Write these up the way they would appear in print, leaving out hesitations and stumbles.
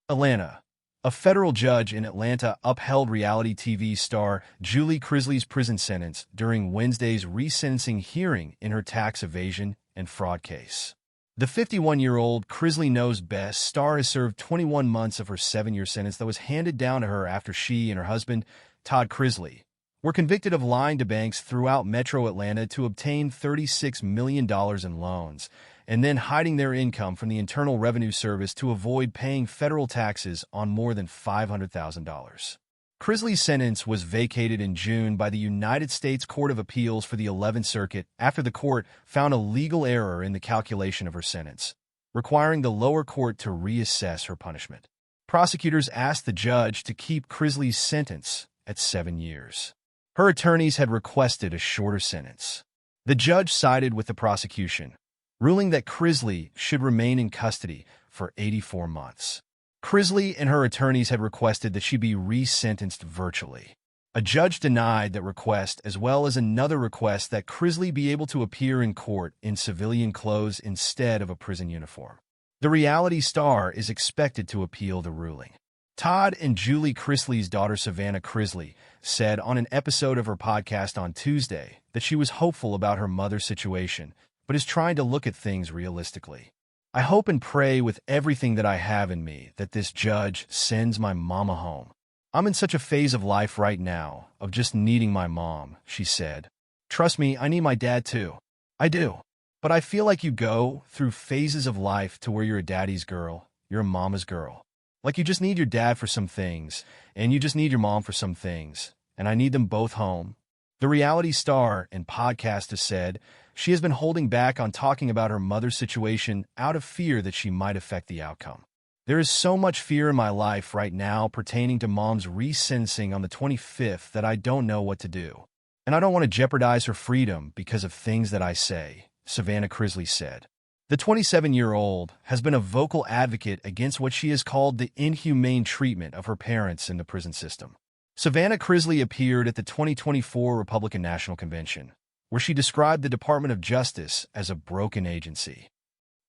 Atlanta. A federal judge in Atlanta upheld reality TV star Julie Chrisley's prison sentence during Wednesday's resentencing hearing in her tax evasion and fraud case. The 51-year-old Chrisley Knows best star has served 21 months of her 7-year sentence that was handed down to her after she and her husband, Todd Chrisley, were convicted of lying to banks throughout metro Atlanta to obtain $36 million in loans, and then hiding their income from the Internal Revenue Service to avoid paying federal taxes on more than $500,000. Chrisley's sentence was vacated in June by the United States Court of Appeals for the 11th Circuit after the court found a legal error in the calculation of her sentence, requiring the lower court to reassess her punishment. Prosecutors asked the judge to keep Chrisley's sentence at 7 years. Her attorneys had requested a shorter sentence. The judge sided with the prosecution, ruling that Chrisley should remain in custody for 84 months. Chrisley and her attorneys had requested that she be resentenced virtually. A judge denied that request, as well as another request that Chrisley be able to appear in court in civilian clothes instead of a prison uniform. The reality star is expected to appeal the ruling. Todd and Julie Chrisley's daughter Savannah Chrisley said on an episode of her podcast on Tuesday that she was hopeful about her mother's situation, but is trying to look at things realistically. I hope and pray with everything that I have in me that this judge sends my mama home. I'm in such a phase of life right now of just needing my mom, she said. Trust me, I need my dad too. I do. But I feel like you go through phases of life to where you're a daddy's girl, you're a mama's girl. Like you just need your dad for some things, and you just need your mom for some things, and I need them both home. The reality star and podcaster said she has been holding back on talking about her mother's situation out of fear that she might affect the outcome. There is so much fear in my life right now pertaining to mom's resentencing on the 25th that I don't know what to do. And I don't want to jeopardize her freedom because of things that I say, Savannah Chrisley said. The 27-year-old has been a vocal advocate against what she has called the inhumane treatment of her parents in the prison system. Savannah Chrisley appeared at the 2024 Republican National Convention, where she described the Department of Justice as a broken agency.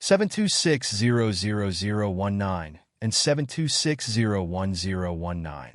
726-00019 and 726-01019.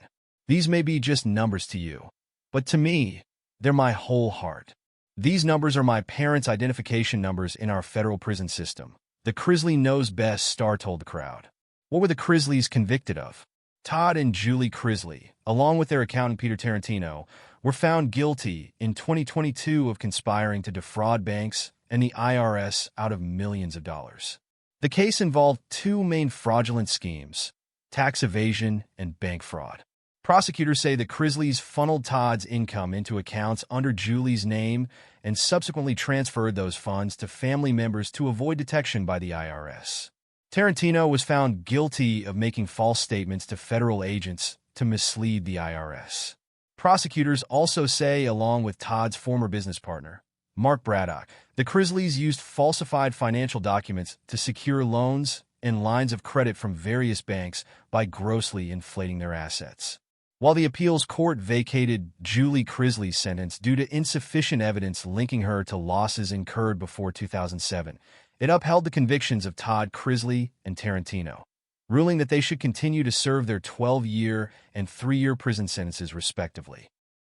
These may be just numbers to you, but to me, they're my whole heart. These numbers are my parents' identification numbers in our federal prison system. The Chrisley Knows best star told the crowd. What were the Chrisleys convicted of? Todd and Julie Chrisley, along with their accountant Peter Tarantino, were found guilty in 2022 of conspiring to defraud banks and the IRS out of millions of dollars. The case involved two main fraudulent schemes: tax evasion and bank fraud. Prosecutors say that Chrisley's funneled Todd's income into accounts under Julie's name and subsequently transferred those funds to family members to avoid detection by the IRS. Tarantino was found guilty of making false statements to federal agents to mislead the IRS. Prosecutors also say, along with Todd's former business partner, Mark Braddock, the Chrisleys used falsified financial documents to secure loans and lines of credit from various banks by grossly inflating their assets. While the appeals court vacated Julie Chrisley's sentence due to insufficient evidence linking her to losses incurred before 2007, it upheld the convictions of Todd Chrisley and Tarantino, ruling that they should continue to serve their 12-year and 3-year prison sentences respectively.